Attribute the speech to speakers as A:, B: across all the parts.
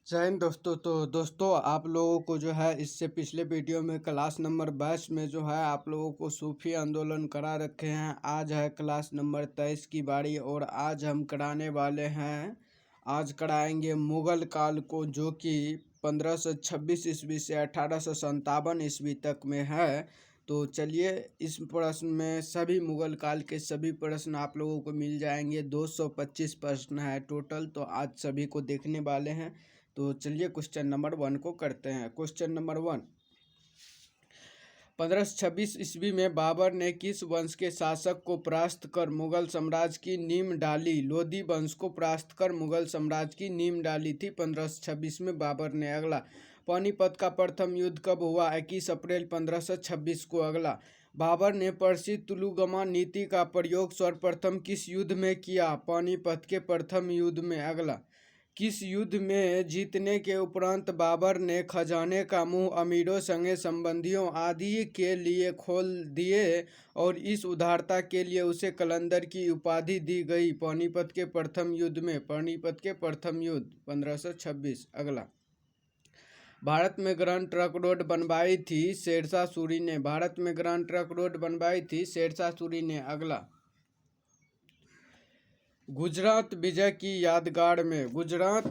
A: जय हिंद दोस्तों। तो दोस्तों आप लोगों को जो है इससे पिछले वीडियो में क्लास नंबर 22 में जो है आप लोगों को सूफी आंदोलन करा रखे हैं। आज है क्लास नंबर 23 की बारी और आज हम कराने वाले हैं, आज कराएंगे मुग़ल काल को, जो कि 1526 ईस्वी से 1857 ईस्वी तक में है। तो चलिए, इस प्रश्न में सभी मुग़ल काल के सभी प्रश्न आप लोगों को मिल जाएंगे। 225 प्रश्न है टोटल, तो आज सभी को देखने वाले हैं। तो चलिए क्वेश्चन नंबर 1 को करते हैं। क्वेश्चन नंबर 1, 1526 ईस्वी में बाबर ने किस वंश के शासक को परास्त कर मुगल साम्राज्य की नींव डाली? लोधी वंश को परास्त कर मुगल साम्राज्य की नींव डाली थी 1526 में बाबर ने। अगला, पानीपत का प्रथम युद्ध कब हुआ? 21 अप्रैल 1526 को। अगला, बाबर ने प्रसिद्ध तुलुगमा नीति का प्रयोग सर्वप्रथम किस युद्ध में किया? पानीपत के प्रथम युद्ध में। अगला, किस युद्ध में जीतने के उपरांत बाबर ने खजाने का मुंह अमीरों, संगे संबंधियों आदि के लिए खोल दिए और इस उदारता के लिए उसे कलंदर की उपाधि दी गई? पानीपत के प्रथम युद्ध में। पानीपत के प्रथम युद्ध 1526। अगला, भारत में ग्रैंड ट्रंक रोड बनवाई थी शेरशाह सूरी ने? भारत में ग्रैंड ट्रंक रोड बनवाई थी शेरशाह सूरी ने। अगला, गुजरात विजय की यादगार में, गुजरात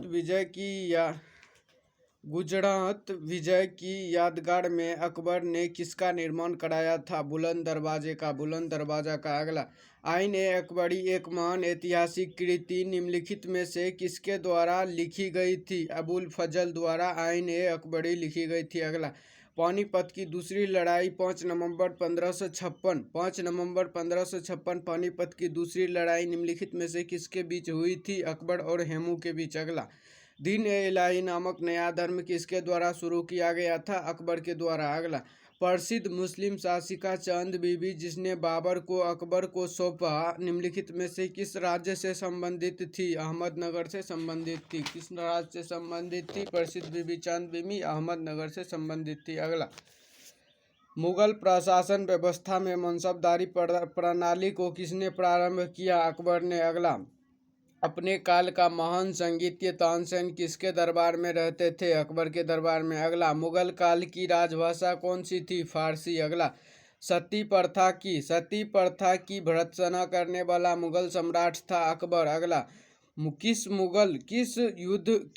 A: विजय की यादगार में अकबर ने किसका निर्माण कराया था? बुलंद दरवाजे का, बुलंद दरवाजा का। अगला, आइन ए अकबरी एक महान ऐतिहासिक कृति निम्नलिखित में से किसके द्वारा लिखी गई थी? अबुल फजल द्वारा आइन ए अकबरी लिखी गई थी। अगला, पानीपत की दूसरी लड़ाई 5 नवंबर 1556, 5 नवंबर 1556 पानीपत की दूसरी लड़ाई निम्नलिखित में से किसके बीच हुई थी? अकबर और हेमू के बीच। अगला, दीन ए इलाही नामक नया धर्म किसके द्वारा शुरू किया गया था? अकबर के द्वारा। अगला, प्रसिद्ध मुस्लिम शासिका चंद बीबी जिसने बाबर को अकबर को सौंपा निम्नलिखित में से किस राज्य से संबंधित थी? अहमदनगर से संबंधित थी। किस राज्य से संबंधित थी? प्रसिद्ध बीबी चंद बीबी अहमदनगर से संबंधित थी। अगला, मुगल प्रशासन व्यवस्था में मनसबदारी प्रणाली को किसने प्रारंभ किया? अकबर ने। अगला, अपने काल का महान संगीतज्ञ तानसेन किसके दरबार में रहते थे? अकबर के दरबार में। अगला, मुगल काल की राजभाषा कौन सी थी? फारसी। अगला, सती प्रथा की भर्त्सना करने वाला मुगल सम्राट था अकबर। अगला,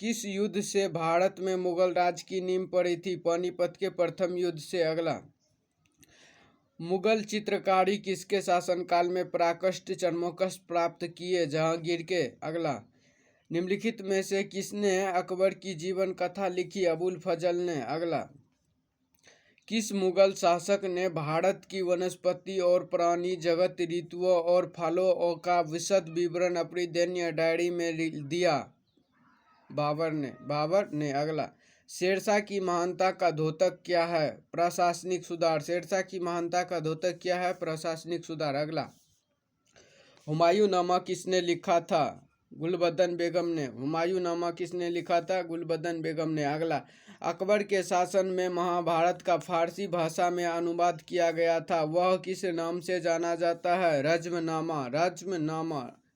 A: किस युद्ध से भारत में मुगल राज की नींव पड़ी थी? पानीपत के प्रथम युद्ध से। अगला, मुगल चित्रकारी किसके शासनकाल में प्राकृष्ट चरमोत्कर्ष प्राप्त किए? जहांगीर के। अगला, निम्नलिखित में से किसने अकबर की जीवन कथा लिखी? अबुल फजल ने। अगला, किस मुगल शासक ने भारत की वनस्पति और प्राणी जगत, ऋतुओं और फलों का विशद विवरण अपनी दैनिक डायरी में दिया? बाबर ने। अगला, शेरशाह की महानता का द्योतक क्या है? प्रशासनिक सुधार। शेरशाह की महानता का द्योतक क्या है? प्रशासनिक सुधार। अगला, हुमायूंनामा किसने लिखा था? गुलबदन बेगम ने। हुमायूंनामा किसने लिखा था? गुलबदन बेगम ने। अगला, अकबर के शासन में महाभारत का फारसी भाषा में अनुवाद किया गया था, वह किस नाम से जाना जाता है? रज्मनामा।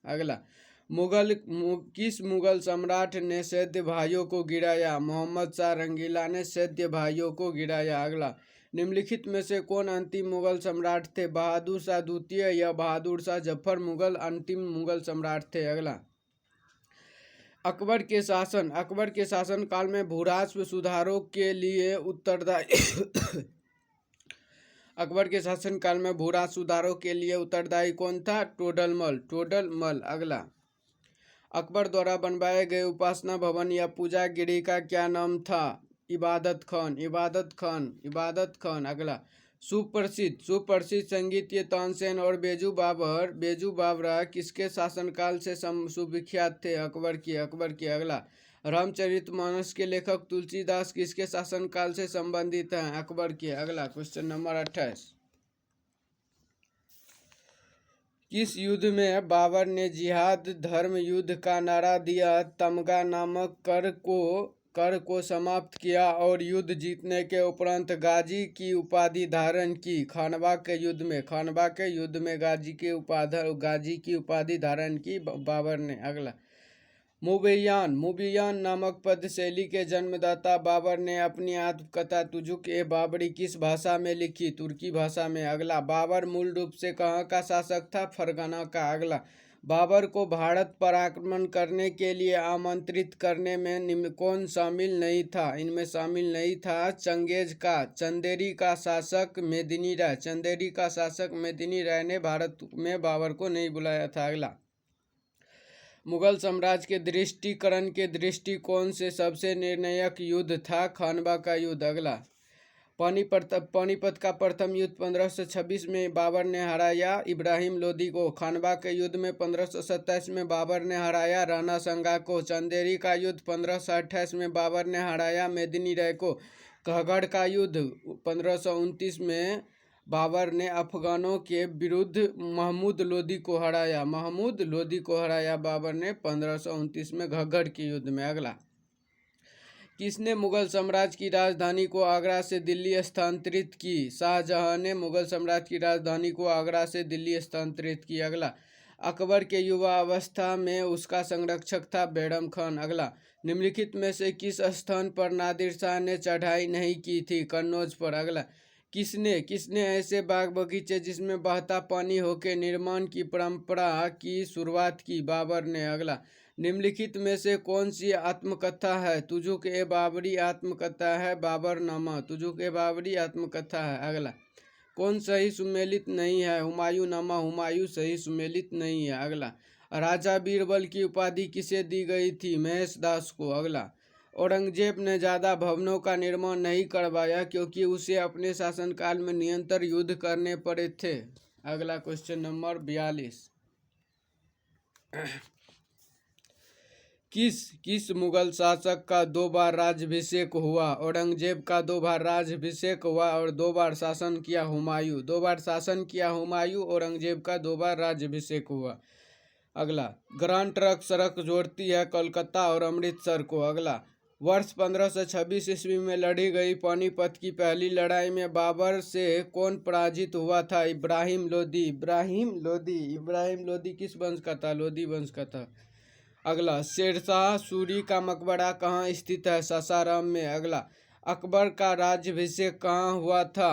A: अगला, किस मुगल सम्राट ने सैद्य भाइयों को गिराया? मोहम्मद शाह रंगीला ने सैद्य भाइयों को गिराया। अगला, निम्नलिखित में से कौन अंतिम मुगल सम्राट थे? बहादुर शाह द्वितीय या बहादुर शाह जफर अंतिम मुगल सम्राट थे। अगला, अकबर के शासन काल में भूराजस्व सुधारों के लिए उत्तरदायी अकबर के शासनकाल में भूराजस्व सुधारों के लिए उत्तरदायी कौन था? टोडरमल। अगला, अकबर द्वारा बनवाए गए उपासना भवन या पूजा गृह का क्या नाम था? इबादत खान। अगला, सुप्रसिद्ध संगीतज्ञ तानसेन और बेजू बावरा किसके शासनकाल से सुविख्यात थे? अकबर की। अगला, रामचरितमानस के लेखक तुलसीदास किसके शासनकाल से संबंधित हैं? अकबर के। अगला, क्वेश्चन नंबर 28, किस युद्ध में बाबर ने जिहाद धर्म युद्ध का नारा दिया, तमगा नामक कर को समाप्त किया और युद्ध जीतने के उपरांत गाजी की उपाधि धारण की? खानवा के युद्ध में गाजी की उपाधि धारण की बाबर ने। अगला, मुबियान नामक पद्य शैली के जन्मदाता बाबर ने अपनी आत्मकथा तुजुक-ए-बाबरी किस भाषा में लिखी? तुर्की भाषा में। अगला, बाबर मूल रूप से कहाँ का शासक था? फरगना का। अगला, बाबर को भारत पर आक्रमण करने के लिए आमंत्रित करने में निम्न कौन शामिल नहीं था? इनमें शामिल नहीं था चंगेज का। चंदेरी का शासक मेदिनी राय। चंदेरी का शासक मेदिनी राय ने भारत में बाबर को नहीं बुलाया था। अगला, मुगल साम्राज्य के दृष्टिकरण के दृष्टिकोण से सबसे निर्णायक युद्ध था? खानवा का युद्ध। अगला, पानीपत का प्रथम युद्ध 1526 में बाबर ने हराया इब्राहिम लोदी को। खानवा के युद्ध में 1527 में बाबर ने हराया राणा संगा को। चंदेरी का युद्ध 1528 में बाबर ने हराया मेदिनी राय को। कहगढ़ का युद्ध 1529 में बाबर ने अफगानों के विरुद्ध महमूद लोदी को हराया। महमूद लोदी को हराया बाबर ने 1529 में घग्गड़ के युद्ध में। अगला, किसने मुगल साम्राज्य की राजधानी को आगरा से दिल्ली स्थानांतरित की? शाहजहां ने मुगल साम्राज्य की राजधानी को आगरा से दिल्ली स्थानांतरित की। अगला, अकबर के युवा अवस्था में उसका संरक्षक था बेगम खान। अगला, निम्नलिखित में से किस स्थान पर नादिर शाह ने चढ़ाई नहीं की थी? कन्नौज पर। अगला, किसने ऐसे बाग बगीचे जिसमें बहता पानी होके निर्माण की परंपरा की शुरुआत की? बाबर ने। अगला, निम्नलिखित में से कौन सी आत्मकथा है? तुजुक-ए-बाबरी आत्मकथा है। बाबरनामा तुजुक-ए-बाबरी आत्मकथा है। अगला, कौन सही सुमेलित नहीं है? हुमायूं नामा हुमायूं सही सुमेलित नहीं है। अगला, राजा बीरबल की उपाधि किसे दी गई थी? महेश दास को। अगला, औरंगजेब ने ज़्यादा भवनों का निर्माण नहीं करवाया क्योंकि उसे अपने शासनकाल में निरंतर युद्ध करने पड़े थे। अगला क्वेश्चन नंबर 42, किस मुगल शासक का 2 बार राज्याभिषेक हुआ? औरंगजेब का 2 बार राज्याभिषेक हुआ और 2 बार शासन किया हुमायूं। 2 बार शासन किया हुमायूं, औरंगजेब का 2 बार राज्याभिषेक हुआ। अगला, ग्रांड ट्रंक सड़क जोड़ती है कोलकाता और अमृतसर को। अगला, वर्ष 1526 ईस्वी में लड़ी गई पानीपत की पहली लड़ाई में बाबर से कौन पराजित हुआ था? इब्राहिम लोदी। इब्राहिम लोदी किस वंश का था? लोदी वंश का था। अगला, शेरशाह सूरी का मकबरा कहाँ स्थित है? सासाराम में। अगला, अकबर का राज्याभिषेक कहाँ हुआ था?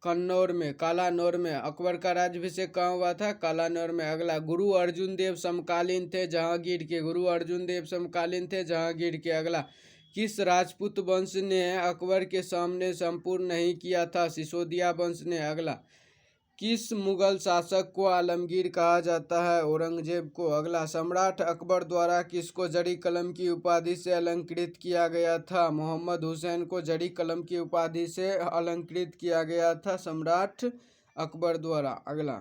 A: कन्नौर में, कालानौर में। अकबर का राज्याभिषेक कहाँ हुआ था? कालानौर में। अगला, गुरु अर्जुन देव समकालीन थे जहांगीर के। गुरु अर्जुन देव समकालीन थे जहांगीर के। अगला, किस राजपूत वंश ने अकबर के सामने संपूर्ण नहीं किया था? सिसोदिया वंश ने। अगला, किस मुगल शासक को आलमगीर कहा जाता है? औरंगजेब को। अगला, सम्राट अकबर द्वारा किसको जड़ी कलम की उपाधि से अलंकृत किया गया था? मोहम्मद हुसैन को जड़ी कलम की उपाधि से अलंकृत किया गया था सम्राट अकबर द्वारा। अगला,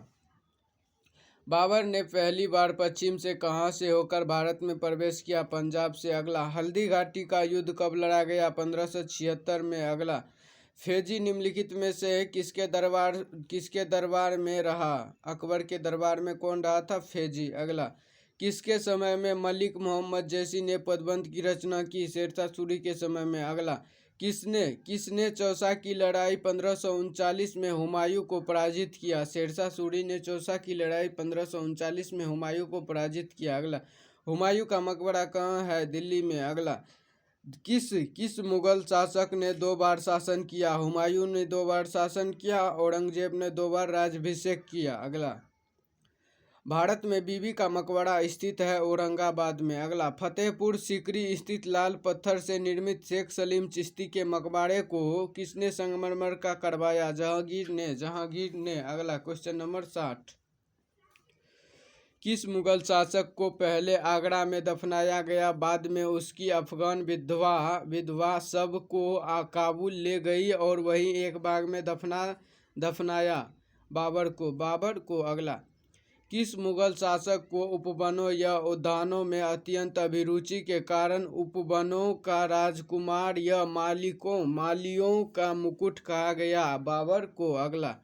A: बाबर ने पहली बार पश्चिम से कहाँ से होकर भारत में प्रवेश किया? पंजाब से। अगला, हल्दी घाटी का युद्ध कब लड़ा गया? 1576 में। अगला, फेजी निम्नलिखित में से किसके दरबार में रहा? अकबर के दरबार में कौन रहा था? फेजी। अगला, किसके समय में मलिक मोहम्मद जैसी ने पद्मंत की रचना की? शेरशाह सूरी के समय में। अगला, किसने चौसा की लड़ाई 1539 में हुमायूं को पराजित किया? शेरशाह सूरी ने चौसा की लड़ाई 1539 में हुमायूं को पराजित किया। अगला, हुमायूं का मकबरा कहाँ है? दिल्ली में। अगला, किस मुगल शासक ने 2 बार शासन किया? हुमायूं ने 2 बार शासन किया, औरंगजेब ने 2 बार राज्याभिषेक किया। अगला, भारत में बीबी का मकबरा स्थित है औरंगाबाद में। अगला, फतेहपुर सीकरी स्थित लाल पत्थर से निर्मित शेख सलीम चिश्ती के मकबरे को किसने संगमरमर का करवाया? जहांगीर ने। अगला क्वेश्चन नंबर 60, किस मुगल शासक को पहले आगरा में दफनाया गया, बाद में उसकी अफगान विधवा शव को काबुल ले गई और वहीं एक बाग में दफनाया? बाबर को। अगला, किस मुगल शासक को उपवनों या उद्यानों में अत्यंत अभिरुचि के कारण उपवनों का राजकुमार या मालियों का मुकुट कहा गया? बाबर को। अगला,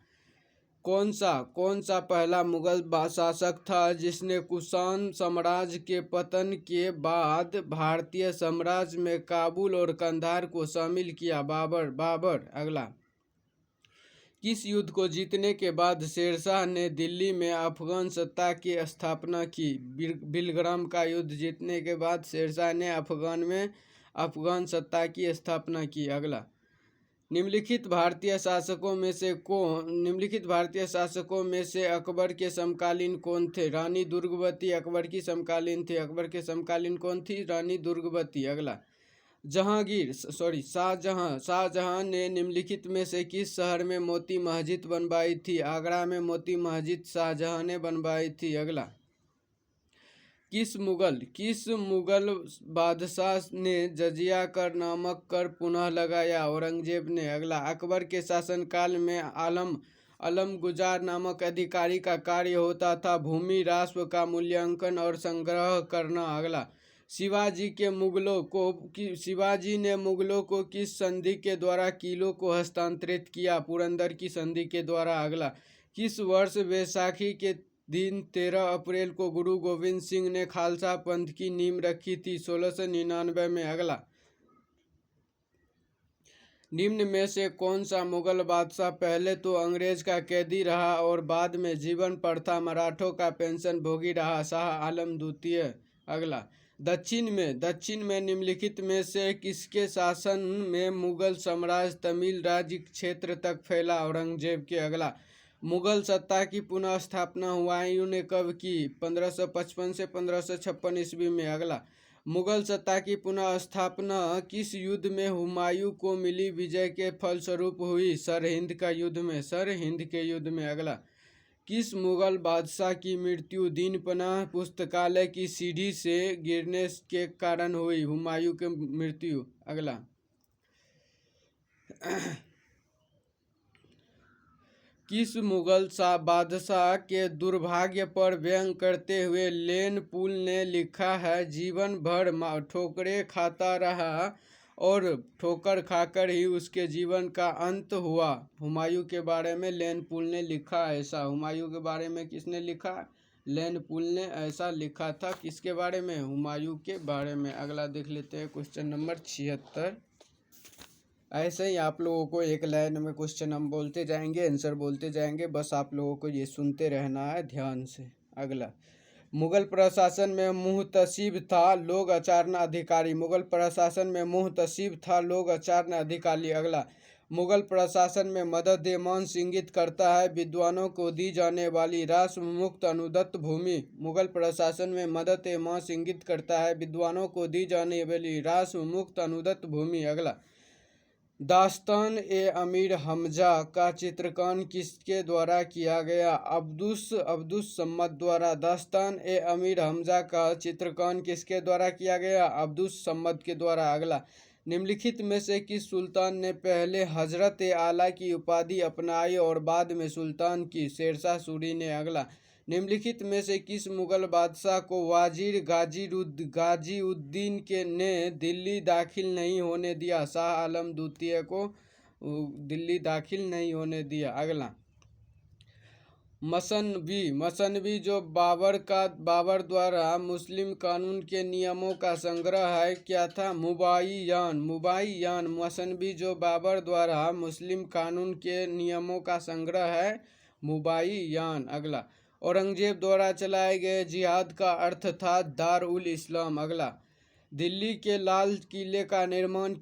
A: कौन सा पहला मुगल शासक था जिसने कुषाण साम्राज्य के पतन के बाद भारतीय साम्राज्य में काबुल और कंधार को शामिल किया? बाबर। अगला, किस युद्ध को जीतने के बाद शेरशाह ने दिल्ली में अफगान सत्ता की स्थापना की? बिलग्राम का युद्ध जीतने के बाद शेरशाह ने अफगान सत्ता की स्थापना की। अगला, निम्नलिखित भारतीय शासकों में से अकबर के समकालीन कौन थे? रानी दुर्गावती अकबर की समकालीन थी। अकबर के समकालीन कौन थी? रानी दुर्गावती। अगला, शाहजहां ने निम्नलिखित में से किस शहर में मोती मस्जिद बनवाई थी? आगरा में मोती मस्जिद शाहजहां ने बनवाई थी। अगला, किस मुगल बादशाह ने जजिया कर नामक कर पुनः लगाया? औरंगजेब ने। अगला, अकबर के शासनकाल में आलमगुजार नामक अधिकारी का कार्य होता था भूमि राजस्व का मूल्यांकन और संग्रह करना। अगला, शिवाजी ने मुगलों को किस संधि के द्वारा किलों को हस्तांतरित किया? पुरंदर की संधि के द्वारा। अगला, किस वर्ष वैसाखी के दिन 13 अप्रैल को गुरु गोविंद सिंह ने खालसा पंथ की नींव रखी थी? 1699 में। अगला, निम्न में से कौन सा मुगल बादशाह पहले तो अंग्रेज का कैदी रहा और बाद में जीवन प्रथा मराठों का पेंशन भोगी रहा? शाह आलम द्वितीय। अगला, दक्षिण में निम्नलिखित में से किसके शासन में मुगल साम्राज्य तमिल राज्य क्षेत्र तक फैला? औरंगजेब के। अगला, मुगल सत्ता की पुनः स्थापना हुमायूं ने कब की? 1555 से 1556 ईस्वी में। अगला, मुगल सत्ता की पुनः स्थापना किस युद्ध में हुमायूं को मिली विजय के फलस्वरूप हुई? सरहिंद के युद्ध में। अगला, किस मुगल बादशाह की मृत्यु दीनपनाह पुस्तकालय की सीढ़ी से गिरने के कारण हुई? हुमायूं की मृत्यु। अगला, किस मुगल बादशाह के दुर्भाग्य पर व्यंग करते हुए लेन पुल ने लिखा है, जीवन भर ठोकरें खाता रहा और ठोकर खाकर ही उसके जीवन का अंत हुआ? हुमायूं के बारे में लेन पुल ने लिखा ऐसा। हुमायूं के बारे में किसने लिखा? लेन पुल ने ऐसा लिखा था। किसके बारे में? हुमायूं के बारे में। अगला देख लेते हैं क्वेश्चन नंबर 76। ऐसे ही आप लोगों को एक लाइन में क्वेश्चन हम बोलते जाएंगे, आंसर बोलते जाएंगे, बस आप लोगों को ये सुनते रहना है ध्यान से। अगला, मुगल प्रशासन में मुहतसिब था लोग आचारण अधिकारी। मुगल प्रशासन में मुहतसिब था लोग आचारण अधिकारी। अगला, मुगल प्रशासन में मदद ए मांस इंगित करता है विद्वानों को दी जाने वाली राष्ट्र मुक्त अनुदत्त भूमि। मुगल प्रशासन में मदद ए मांस इंगित करता है विद्वानों को दी जाने वाली राष्ट्र मुक्त अनुदत्त भूमि। अगला, दास्तान ए अमीर हमजा का चित्रण किसके द्वारा किया गया? अब्दुस सम्मद द्वारा। दास्तान ए अमीर हमजा का चित्रण किसके द्वारा किया गया? अब्दुस सम्मद के द्वारा। अगला, निम्नलिखित में से किस सुल्तान ने पहले हजरत ए आला की उपाधि अपनाई और बाद में सुल्तान की? शेरशाह सूरी ने। अगला, निम्नलिखित में से किस मुगल बादशाह को वाजिर गाजीउद्दीन ने दिल्ली दाखिल नहीं होने दिया? शाह आलम द्वितीय को दिल्ली दाखिल नहीं होने दिया। अगला, मसनवी जो बाबर द्वारा मुस्लिम कानून के नियमों का संग्रह है क्या था? मुबाइयान। मसनवी जो बाबर द्वारा मुस्लिम कानून के नियमों का संग्रह है मुबाइयान। अगला, औरंगजेब द्वारा चलाए गए जिहाद का अर्थ था दार उल इस्लाम। अगला, दिल्ली के लाल किले का निर्माण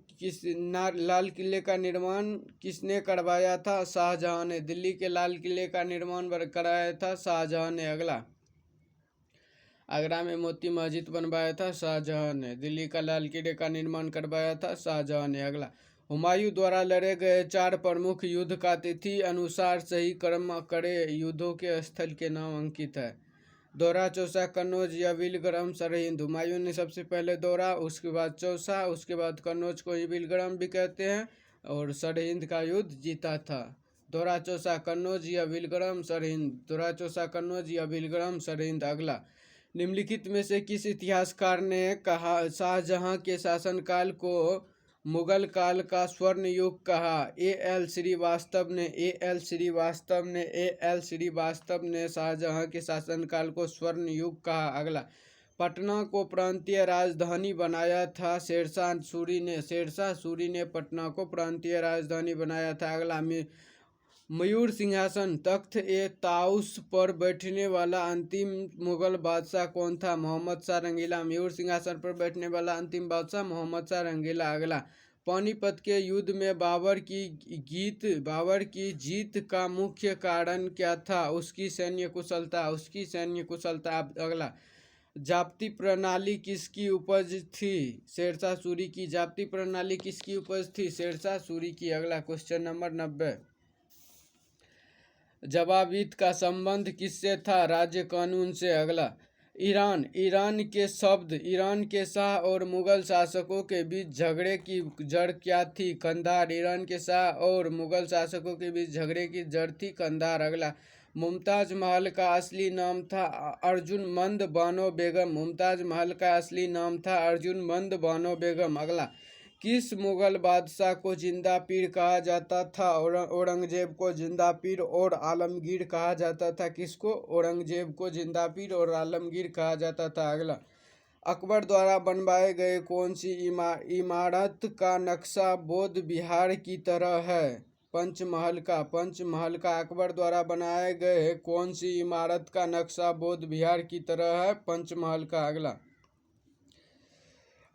A: किसने करवाया था? शाहजहां ने। दिल्ली के लाल किले का निर्माण कराया था शाहजहां ने। अगला, आगरा में मोती मस्जिद बनवाया था शाहजहां ने। दिल्ली का लाल किले का निर्माण करवाया था शाहजहां ने। अगला, हुमायूं द्वारा लड़े गए 4 प्रमुख युद्ध का तिथि अनुसार सही क्रम करे युद्धों के स्थल के नाम अंकित है। दौरा, चौसा, कन्नौज या बिलग्राम, सरहिंद। हुमायूं ने सबसे पहले दौरा, उसके बाद चौसा, उसके बाद कन्नौज को ही बिलग्राम भी कहते हैं और सरहिंद का युद्ध जीता था। दौरा, चौसा, कन्नौज या बिलग्राम, सरहिंद। दौरा, चौसा, कन्नौज या बिलग्राम, सरहिंद। अगला, निम्नलिखित में से किस इतिहासकार ने कहा शाहजहां के शासनकाल को मुगल काल का स्वर्ण युग कहा? एल श्रीवास्तव ने शाहजहां के शासनकाल को स्वर्ण युग कहा। अगला, पटना को प्रांतीय राजधानी बनाया था शेरशाह सूरी ने। पटना को प्रांतीय राजधानी बनाया था। अगला, मयूर सिंहासन तख्त ए ताउस पर बैठने वाला अंतिम मुगल बादशाह कौन था? मोहम्मद शाह रंगीला। मयूर सिंहासन पर बैठने वाला अंतिम बादशाह मोहम्मद शाह रंगीला। अगला, पानीपत के युद्ध में बाबर की जीत का मुख्य कारण क्या था? उसकी सैन्य कुशलता। अगला, जाप्ती प्रणाली किसकी उपज थी? शेरशाह सूरी की। जाप्ती प्रणाली किसकी उपज थी? शेरशाह सूरी की। अगला, क्वेश्चन नंबर 90, जवाबीत का संबंध किससे था? राज्य कानून से। अगला, ईरान के शाह और मुगल शासकों के बीच झगड़े की जड़ क्या थी? कंधार। ईरान के शाह और मुगल शासकों के बीच झगड़े की जड़ थी कंधार। अगला, मुमताज महल का असली नाम था अर्जुनमंद बानो बेगम। मुमताज महल का असली नाम था अर्जुनमंद बानो बेगम। अगला, किस मुगल बादशाह को जिंदा पीर कहा जाता था? औरंगजेब को जिंदा पीर और आलमगीर कहा जाता था। किसको? औरंगजेब को जिंदा पीर और आलमगीर कहा जाता था। अगला, अकबर द्वारा बनवाए गए कौन सी इमारत का नक्शा बौद्ध विहार की तरह है? पंचमहल का। अकबर द्वारा बनाए गए कौन सी इमारत का नक्शा बौद्ध विहार की तरह है? पंचमहल का। अगला,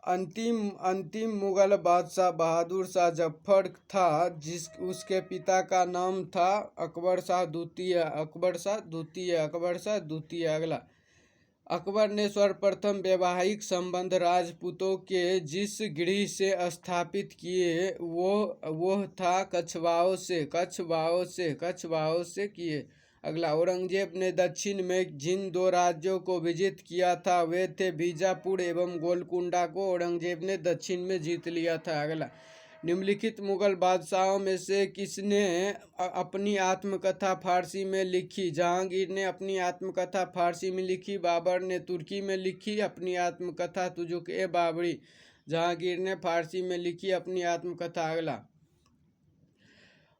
A: अंतिम मुगल बादशाह बहादुर शाह जफर था, उसके पिता का नाम था अकबर शाह द्वितीय। अगला, अकबर ने सर्वप्रथम वैवाहिक संबंध राजपूतों के जिस गृह से स्थापित किए वो था कछवाओं से किए। अगला, औरंगजेब ने दक्षिण में जिन 2 राज्यों को विजित किया था वे थे बीजापुर एवं गोलकुंडा को औरंगजेब ने दक्षिण में जीत लिया था। अगला, निम्नलिखित मुगल बादशाहों में से किसने अपनी आत्मकथा फारसी में लिखी? जहांगीर ने अपनी आत्मकथा फारसी में लिखी। बाबर ने तुर्की में लिखी अपनी आत्मकथा तुजुक-ए-बाबरी। जहांगीर ने फारसी में लिखी अपनी आत्मकथा। अगला,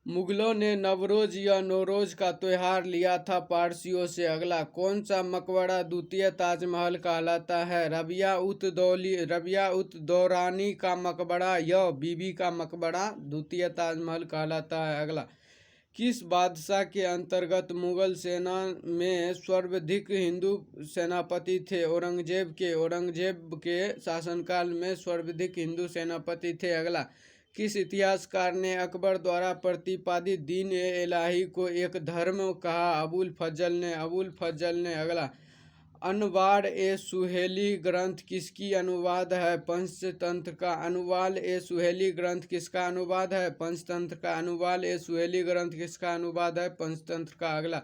A: मुगलों ने नवरोज या नौरोज का त्योहार लिया था पारसियों से। अगला, कौन सा मकबरा द्वितीय ताजमहल कहलाता है? रबिया उत दौरानी का मकबरा या बीबी का मकबरा द्वितीय ताजमहल कहलाता है। अगला, किस बादशाह के अंतर्गत मुगल सेना में सर्वाधिक हिंदू सेनापति थे? औरंगजेब के शासनकाल में सर्वाधिक हिंदू सेनापति थे। अगला, किस इतिहासकार ने अकबर द्वारा प्रतिपादित दीन-ए-इलाही को एक धर्म कहा? अबुल फजल ने। अगला, अनवार-ए-सुहेली ग्रंथ किसकी अनुवाद है? पंचतंत्र का। अनवार-ए-सुहेली ग्रंथ किसका अनुवाद है? पंचतंत्र का। अनवार-ए-सुहेली ग्रंथ किसका अनुवाद है? पंचतंत्र का। अगला,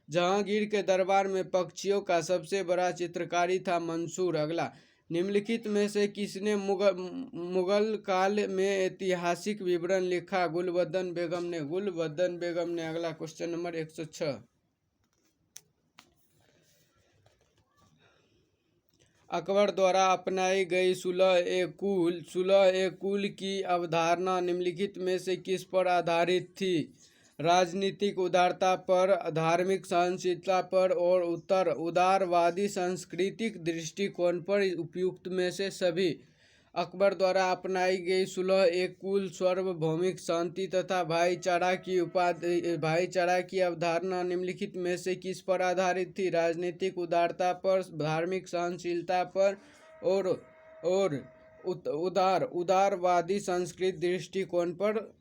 A: जहांगीर के दरबार में पक्षियों का सबसे बड़ा चित्रकारी था मंसूर। अगला, निम्नलिखित में से किसने मुगल काल में ऐतिहासिक विवरण लिखा? गुलबदन बेगम ने। अगला, क्वेश्चन नंबर 106, अकबर द्वारा अपनाई गई सुलह-ए-कुल की अवधारणा निम्नलिखित में से किस पर आधारित थी? राजनीतिक उदारता पर, धार्मिक सहनशीलता पर और उदारवादी सांस्कृतिक दृष्टिकोण पर। उपयुक्त में से सभी। अकबर द्वारा अपनाई गई सुलह-ए-कुल सार्वभौमिक शांति तथा भाईचारा की अवधारणा निम्नलिखित में से किस पर आधारित थी? राजनीतिक उदारता पर, धार्मिक सहनशीलता पर और उदारवादी सांस्कृतिक दृष्टिकोण पर।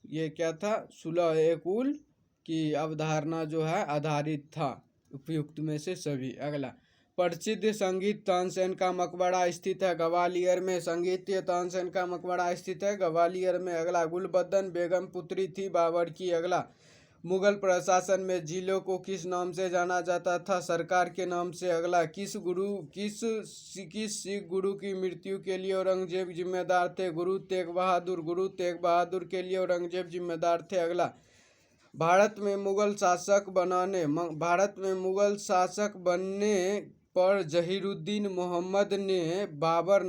A: ये क्या था? सुलह-ए-कुल की अवधारणा जो है आधारित था। उपयुक्त में से सभी। अगला, प्रसिद्ध संगीत तानसेन का मकबरा स्थित है ग्वालियर में। संगीतज्ञ तानसेन का मकबरा स्थित है ग्वालियर में। अगला, गुलबदन बेगम पुत्री थी बाबर की। अगला, मुगल प्रशासन में जिलों को किस नाम से जाना जाता था? सरकार के नाम से। अगला, किस सिख गुरु की मृत्यु के लिए औरंगजेब जिम्मेदार थे? गुरु तेग बहादुर के लिए औरंगजेब जिम्मेदार थे। अगला, भारत में मुगल शासक बनने पर जहीरुद्दीन मोहम्मद ने बाबर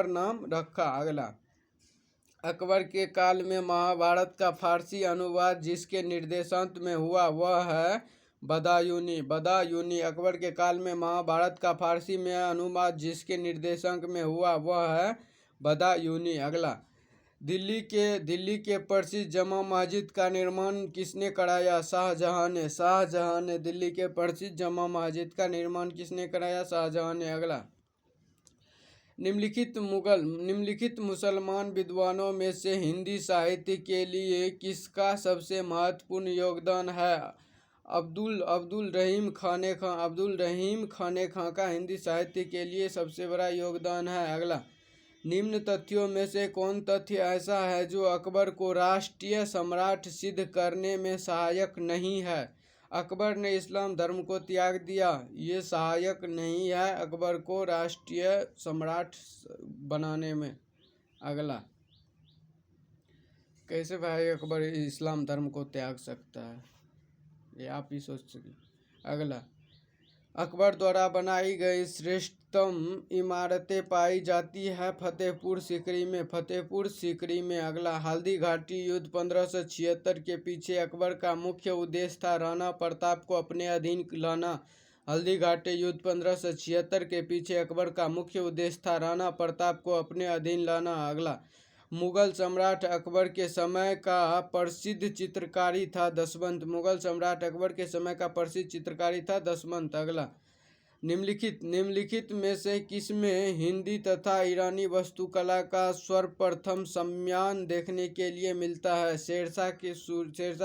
A: नाम रखा। अगला, अकबर के काल में महाभारत का फारसी अनुवाद जिसके निर्देशन में हुआ वह है बदायूनी। अकबर के काल में महाभारत का फारसी में अनुवाद जिसके निर्देशन में हुआ वह है बदायूनी। अगला, दिल्ली के प्रसिद्ध जमा मस्जिद का निर्माण किसने कराया? शाहजहां ने। शाहजहां ने। दिल्ली के प्रसिद्ध जमा मस्जिद का निर्माण किसने कराया? शाहजहां ने। अगला, निम्नलिखित मुसलमान विद्वानों में से हिंदी साहित्य के लिए किसका सबसे महत्वपूर्ण योगदान है? अब्दुल रहीम खाने खां का हिंदी साहित्य के लिए सबसे बड़ा योगदान है। अगला, निम्न तथ्यों में से कौन तथ्य ऐसा है जो अकबर को राष्ट्रीय सम्राट सिद्ध करने में सहायक नहीं है? अकबर ने इस्लाम धर्म को त्याग दिया, ये सहायक नहीं है अकबर को राष्ट्रीय सम्राट बनाने में। अगला, कैसे भाई अकबर इस्लाम धर्म को त्याग सकता है, ये आप ही सोच सकें। अगला, अकबर द्वारा बनाई गई श्रेष्ठतम इमारतें पाई जाती है फतेहपुर सीकरी में। फतेहपुर सीकरी में। अगला, हल्दी घाटी युद्ध 1576 के पीछे अकबर का मुख्य उद्देश्य था राणा प्रताप को अपने अधीन लाना। हल्दी घाटी युद्ध 1576 के पीछे अकबर का मुख्य उद्देश्य था राणा प्रताप को अपने अधीन लाना। अगला, मुगल सम्राट अकबर के समय का प्रसिद्ध चित्रकारी था दशवंत। मुगल सम्राट अकबर के समय का प्रसिद्ध चित्रकारी था दशवंत। अगला, निम्नलिखित में से किसमें हिंदी तथा ईरानी वास्तुकला का सर्वप्रथम सम्मान देखने के लिए मिलता है? शेरशाह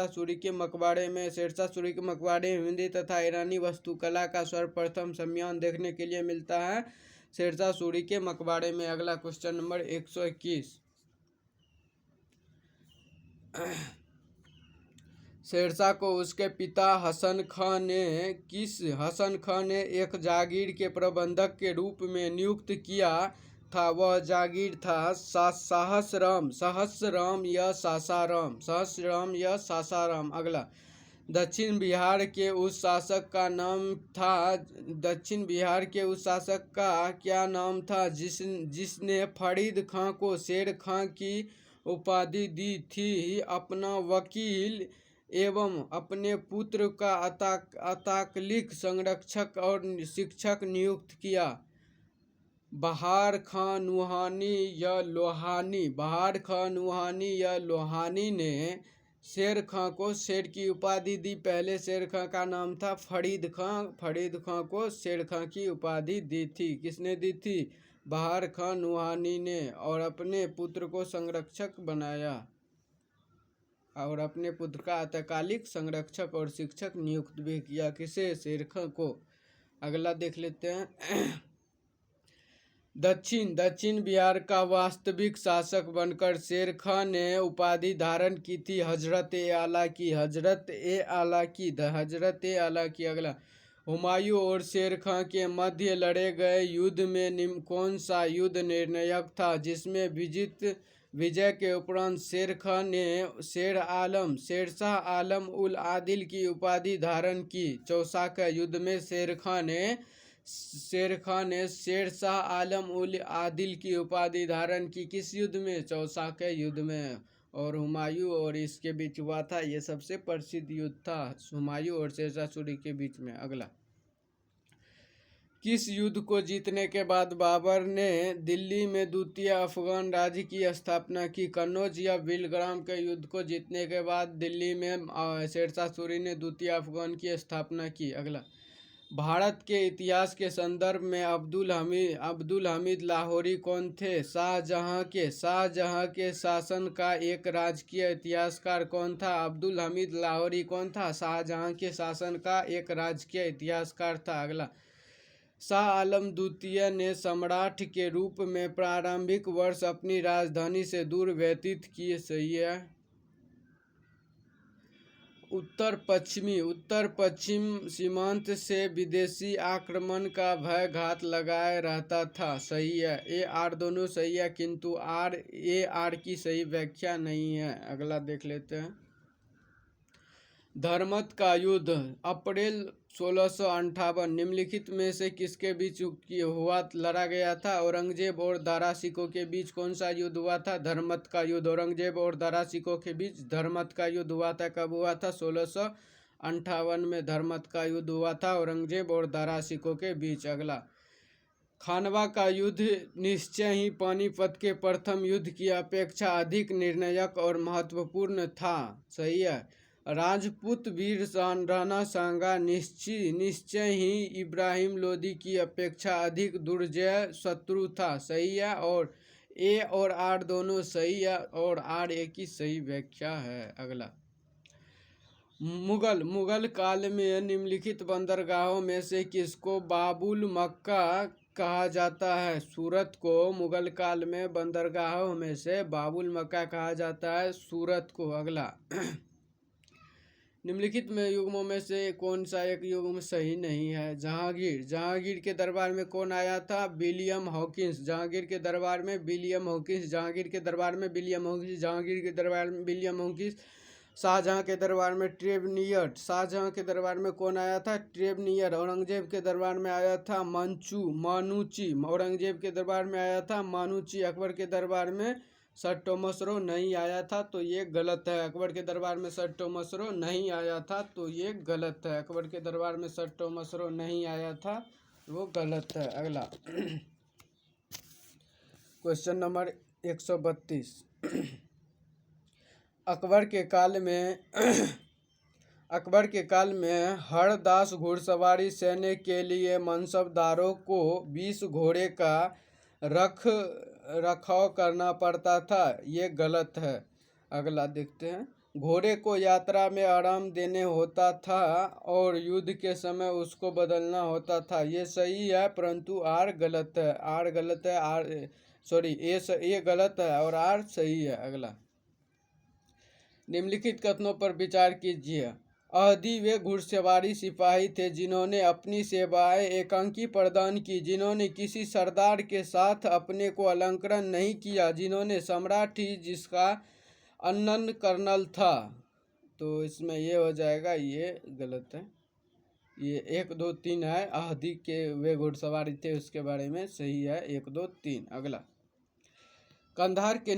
A: सूरी के मकबरे में। शेरशाह सूरी के मकबरे में हिंदी तथा ईरानी वास्तुकला का सर्वप्रथम सम्मान देखने के लिए मिलता है शेरशाह सूरी के मकबरे में। अगला, क्वेश्चन नंबर 121, शेरशाह को उसके पिता हसन खां ने एक जागीर के प्रबंधक के रूप में नियुक्त किया था। वह जागीर था सहस्राम या सासाराम। अगला, दक्षिण बिहार के उस शासक का क्या नाम था जिसने फरीद खां को शेर खां की उपाधि दी थी? अपना वकील एवं अपने पुत्र का अताकलिक संरक्षक और शिक्षक नियुक्त किया। बहार खां नुहानी या लोहानी ने शेर खां को शेर की उपाधि दी। पहले शेर खां का नाम था फरीद खां को शेर खां की उपाधि दी थी। किसने दी थी? बहार खां नुहानी ने। और अपने पुत्र को संरक्षक बनाया और अपने पुत्र का अतकालिक संरक्षक और शिक्षक नियुक्त भी किया। किसे? शेर खां को। अगला देख लेते हैं, दक्षिण बिहार का वास्तविक शासक बनकर शेर खां ने उपाधि धारण की थी हजरत ए आला की। अगला, हुमायूं और शेर खां के मध्य लड़े गए युद्ध में कौन सा युद्ध निर्णायक था जिसमें विजय के उपरांत शेर खां ने शेरशाह आलम उल आदिल की उपाधि धारण की? चौसा के युद्ध में शेर खां ने शेरशाह आलम उल आदिल की उपाधि धारण की। किस युद्ध में? चौसा के युद्ध में। और हुमायूं और इसके बीच हुआ था, ये सबसे प्रसिद्ध युद्ध था हुमायूं और शेरशाह सूरी के बीच में। अगला, किस युद्ध को जीतने के बाद बाबर ने दिल्ली में द्वितीय अफगान राज्य की स्थापना की? कन्नौज या बिलग्राम के युद्ध को जीतने के बाद दिल्ली में शेरशाह सूरी ने द्वितीय अफगान की स्थापना की। अगला, भारत के इतिहास के संदर्भ में अब्दुल हमीद लाहौरी कौन थे? शाहजहां के शासन का एक राजकीय इतिहासकार कौन था? अब्दुल हमीद लाहौरी कौन था? शाहजहां के शासन का एक राजकीय इतिहासकार था। अगला, शाह आलम द्वितीय ने सम्राट के रूप में प्रारंभिक वर्ष अपनी राजधानी से दूर व्यतीत किए। सही है। उत्तर पश्चिम सीमांत से विदेशी आक्रमण का भय घात लगाए रहता था। सही है। ए आर दोनों सही है, किंतु आर की सही व्याख्या नहीं है। अगला देख लेते हैं, धर्मत का युद्ध अप्रैल 1658 निम्नलिखित में से किसके बीच लड़ा गया था? औरंगजेब और दारा सिकों के बीच कौन सा युद्ध हुआ था? धर्मत का युद्ध। औरंगजेब और दारा सिकों के बीच धर्मत का युद्ध हुआ था। कब हुआ था? 1658 में धर्मत का युद्ध हुआ था औरंगजेब और दारा सिकों के बीच। अगला, खानवा का युद्ध निश्चय ही पानीपत के प्रथम युद्ध की अपेक्षा अधिक निर्णायक और महत्वपूर्ण था। सही है। राजपूत वीर राणा सांगा निश्चय ही इब्राहिम लोदी की अपेक्षा अधिक दुर्जय शत्रु था। सही है। और ए और आर दोनों सही है और आर ए की सही व्याख्या है। अगला, मुगल काल में निम्नलिखित बंदरगाहों में से किसको बाबुल मक्का कहा जाता है? सूरत को मुगल काल में बंदरगाहों में से बाबुल मक्का कहा जाता है, सूरत को। अगला, निम्नलिखित में युग्मों में से कौन सा एक युग्म सही नहीं है? जहांगीर के दरबार में कौन आया था? William Hawkins. जहांगीर के दरबार में विलियम हॉकिंस। जहांगीर के दरबार में विलियम हॉकिंस। जहांगीर के दरबार में विलियम हॉकिंस। शाहजहां के दरबार में ट्रेवनियर। शाहजहां के दरबार में कौन आया था? ट्रेवनियर। औरंगजेब के दरबार में आया था मानूची। औरंगजेब के दरबार में आया था मानूची। अकबर के दरबार में सर टॉमस रो नहीं आया था, तो ये गलत है। अकबर के दरबार में सर टॉमस रो नहीं आया था, तो ये गलत है। अकबर के दरबार में सर टॉमस रो नहीं आया था, वो गलत है। अगला, क्वेश्चन नंबर 132। अकबर के काल में हरदास घुड़सवारी सैन्य के लिए मनसबदारों को 20 घोड़े का रखाव करना पड़ता था, ये गलत है। अगला देखते हैं, घोड़े को यात्रा में आराम देने होता था और युद्ध के समय उसको बदलना होता था, ये सही है, परंतु आर गलत है। आर गलत है, ए गलत है और आर सही है। अगला, निम्नलिखित कथनों पर विचार कीजिए। अहदी वे घुड़सवारी सिपाही थे जिन्होंने अपनी सेवाएं एकांकी प्रदान की, जिन्होंने किसी सरदार के साथ अपने को अलंकरण नहीं किया, जिन्होंने सम्राट ही जिसका अनन्न कर्नल था। तो इसमें ये हो जाएगा, ये गलत है। ये 1 2 3 है। अहदी के वे घुड़सवारी थे उसके बारे में सही है 1 2 3। अगला, कंधार के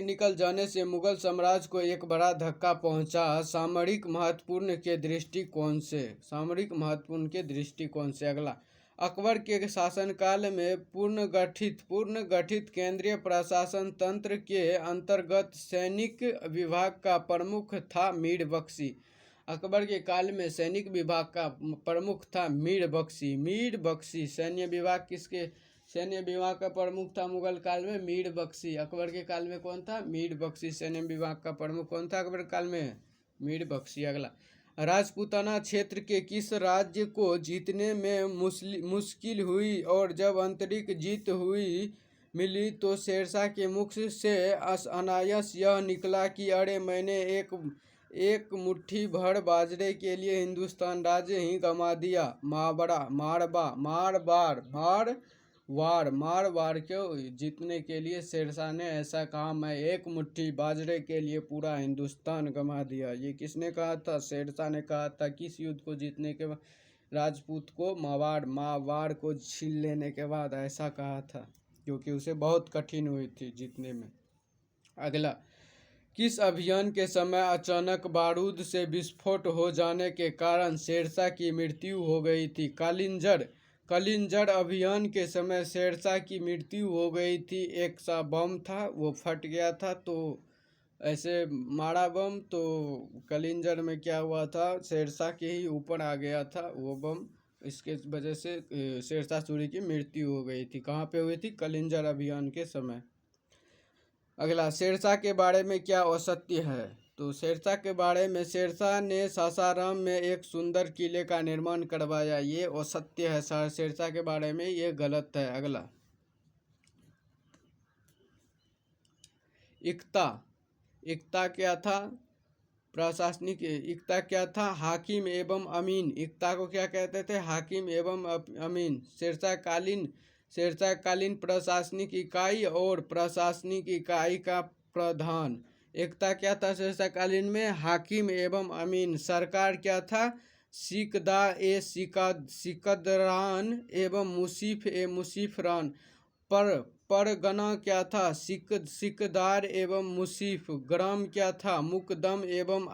A: निकल जाने से मुगल साम्राज्य को एक बड़ा धक्का पहुंचा, सामरिक महत्वपूर्ण के दृष्टिकोण से। अगला, अकबर के शासनकाल में पूर्ण गठित केंद्रीय प्रशासन तंत्र के अंतर्गत सैनिक विभाग का प्रमुख था मीर बख्शी। अकबर के काल में सैनिक विभाग का प्रमुख था मीर बख्शी। सैन्य विभाग का प्रमुख था मुगल काल में मीर बख्शी। अकबर के काल में कौन था? मीर बख्शी। सैन्य विभाग का प्रमुख कौन था अकबर काल में? मीर बख्शी। अगला, राजपूताना क्षेत्र के किस राज्य को जीतने में मुश्किल हुई और जब आंतरिक जीत मिली तो शेरशाह के मुख से अनायास यह निकला कि अरे मैंने एक मुट्ठी भर बाजरे के लिए हिंदुस्तान राज्य ही गंवा दिया। मारवाड़ क्यों जीतने के लिए शेरशाह ने ऐसा कहा, मैं एक मुट्ठी बाजरे के लिए पूरा हिंदुस्तान गंवा दिया। ये किसने कहा था? शेरशाह ने कहा था। किस युद्ध को जीतने के बाद? राजपूत को मावाड़ को छीन लेने के बाद ऐसा कहा था, क्योंकि उसे बहुत कठिन हुई थी जीतने में। अगला, किस अभियान के समय अचानक बारूद से विस्फोट हो जाने के कारण शेरशाह की मृत्यु हो गई थी? कलिंजर अभियान के समय शेरशाह की मृत्यु हो गई थी। एक सा बम था, वो फट गया था, तो ऐसे मारा बम, तो कलिंजर में क्या हुआ था, शेरशाह के ही ऊपर आ गया था वो बम, इसके वजह से शेरशाह सूरी की मृत्यु हो गई थी। कहाँ पे हुई थी? कलिंजर अभियान के समय। अगला, शेरशाह के बारे में क्या असत्य है? तो शेरशाह के बारे में, शेरशाह ने सासाराम में एक सुंदर किले का निर्माण करवाया, ये असत्य है। शेरशाह के बारे में ये गलत है। अगला, इक्ता क्या था? प्रशासनिक। इक्ता क्या था? हाकिम एवं अमीन। इक्ता को क्या कहते थे? हाकिम एवं अमीन। शेरशाहकालीन प्रशासनिक इकाई और प्रशासनिक इकाई का प्रधान। एकता क्या था शेरशाहकालीन में? हाकिम एवं अमीन। सरकार क्या था? सिकदरान एवं मुसीफरान। परगना क्या था? सिकदार एवं मुसीफ। ग्राम क्या था? मुकदम एवं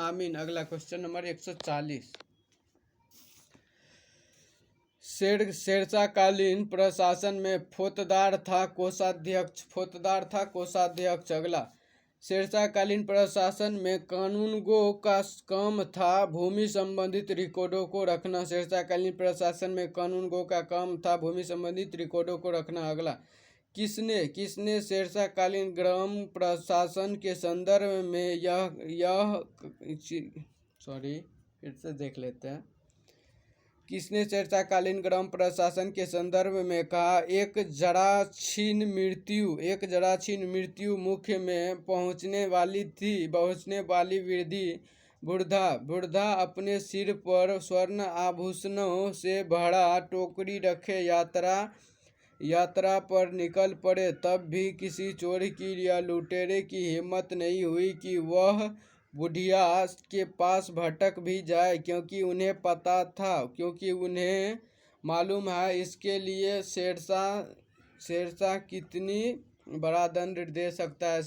A: आमीन। अगला, क्वेश्चन नंबर 140। शेरशाहकालीन प्रशासन में फौजदार था कोषाध्यक्ष। अगला, शेरशाहकालीन प्रशासन में कानूनगो का काम था भूमि संबंधित रिकॉर्डों को रखना। शेरशाहकालीन प्रशासन में कानूनगो का काम था भूमि संबंधित रिकॉर्डों को रखना। अगला, किसने शेरशाहकालीन ग्राम प्रशासन के संदर्भ में फिर से देख लेते हैं। किसने शेरशाहकालीन ग्राम प्रशासन के संदर्भ में कहा, एक जराछीन मृत्यु मुख्य में पहुंचने वाली वृद्धा अपने सिर पर स्वर्ण आभूषणों से भरा टोकरी रखे यात्रा पर निकल पड़े। तब भी किसी चोर की या लुटेरे की हिम्मत नहीं हुई कि वह बुढ़िया के पास भटक भी जाए, क्योंकि उन्हें मालूम है इसके लिए शेरशाह कितनी बड़ा दंड दे सकता है।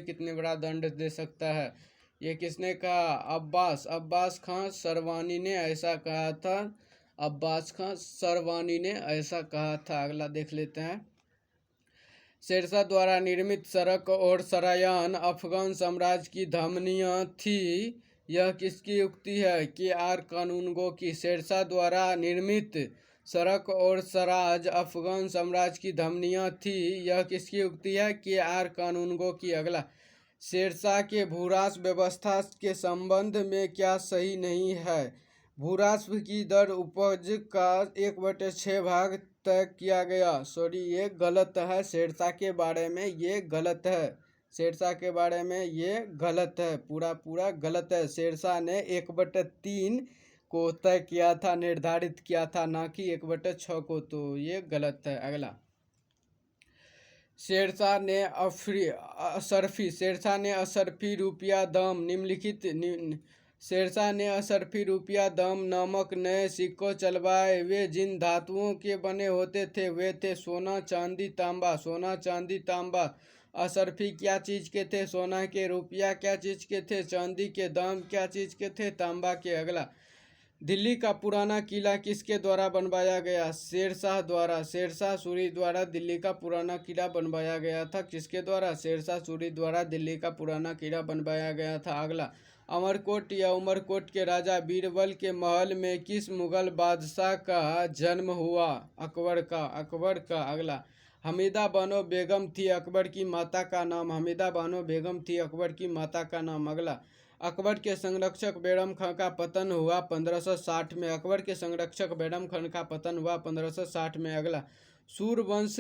A: कितने बड़ा दंड दे सकता है। ये किसने कहा? अब्बास खां सरवानी ने ऐसा कहा था। अगला देख लेते हैं। शेरशाह द्वारा निर्मित सड़क और सरायान अफगान साम्राज्य की धमनियाँ थी। यह किसकी उक्ति है? के.आर. कानूनगो की। शेरशाह द्वारा निर्मित सड़क और सराज अफगान साम्राज्य की धमनियाँ थी। यह किसकी उक्ति है? के.आर. कानूनगो की। अगला, शेरशाह के भूराष्ट्र व्यवस्था के संबंध में क्या सही नहीं है? भूराष्ट्र की दर उपज का 1/6 भाग तय किया गया। ये गलत है। शेरशाह के बारे में ये गलत है। पूरा गलत है। शेरशाह ने 1/3 को तय किया था, निर्धारित किया था, ना कि 1/6 को। तो ये गलत है। अगला, शेरशाह ने असरफी रुपया दाम नामक नए सिक्कों चलवाए। वे जिन धातुओं के बने होते थे वे थे सोना, चांदी, तांबा। असरफी क्या चीज़ के थे? सोना के। रुपया क्या चीज़ के थे? चांदी के। दाम क्या चीज़ के थे? तांबा के। अगला, दिल्ली का पुराना किला किसके द्वारा बनवाया गया? शेरशाह द्वारा। शेरशाह सूरी द्वारा दिल्ली का पुराना किला बनवाया गया था। किसके द्वारा? शेरशाह सूरी द्वारा दिल्ली का पुराना किला बनवाया गया था। अगला, अमरकोट या उमरकोट के राजा बीरबल के महल में किस मुगल बादशाह का जन्म हुआ? अकबर का। अगला, हमीदा बानो बेगम थी अकबर की माता का नाम। अगला, अकबर के संरक्षक बैरम खां का पतन हुआ 1560 में। अगला, सूरवंश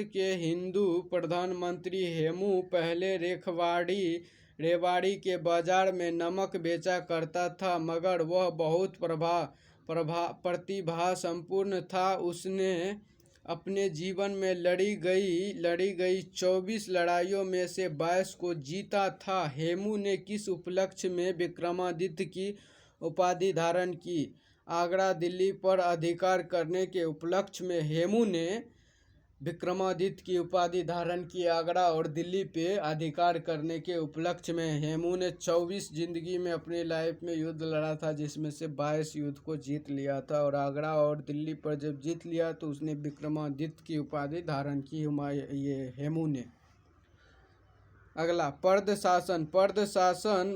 A: के हिंदू प्रधानमंत्री हेमू पहले रेवाड़ी के बाजार में नमक बेचा करता था, मगर वह बहुत प्रतिभा संपूर्ण था। उसने अपने जीवन में लड़ी गई 24 लड़ाइयों में से 22 को जीता था। हेमू ने किस उपलक्ष्य में विक्रमादित्य की उपाधि धारण की? आगरा दिल्ली पर अधिकार करने के उपलक्ष्य में हेमू ने विक्रमादित्य की उपाधि धारण की। आगरा और दिल्ली पे अधिकार करने के उपलक्ष्य में हेमू ने 24 जिंदगी में अपनी लाइफ में युद्ध लड़ा था, जिसमें से 22 युद्ध को जीत लिया था। और आगरा और दिल्ली पर जब जीत लिया तो उसने विक्रमादित्य की उपाधि धारण की ये हेमू ने। अगला, पर्द शासन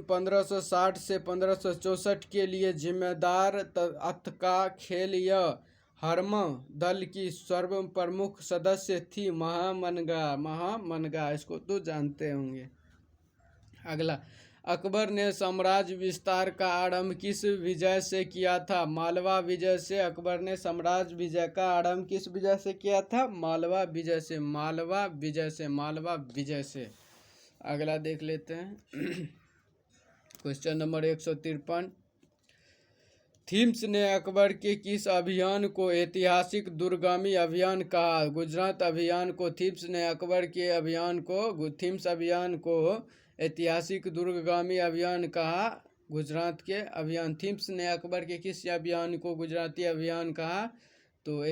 A: 1560 से 1564 के लिए जिम्मेदार अथ का खेल यह हर्म दल की सर्वप्रमुख सदस्य थी महामनगा। इसको तो जानते होंगे। अगला, अकबर ने साम्राज्य विस्तार का आरंभ किस विजय से किया था? मालवा विजय से। अकबर ने साम्राज्य विजय का आरंभ किस विजय से किया था? मालवा विजय से। अगला देख लेते हैं। Question number 153। थीम्स ने अकबर के किस अभियान को ऐतिहासिक दूरगामी अभियान कहा? गुजरात अभियान को थीम्स ने अकबर के अभियान को थीम्स अभियान को ऐतिहासिक दूरगामी अभियान कहा। गुजरात के अभियान। थीम्स ने अकबर के किस अभियान को गुजराती अभियान कहा? तो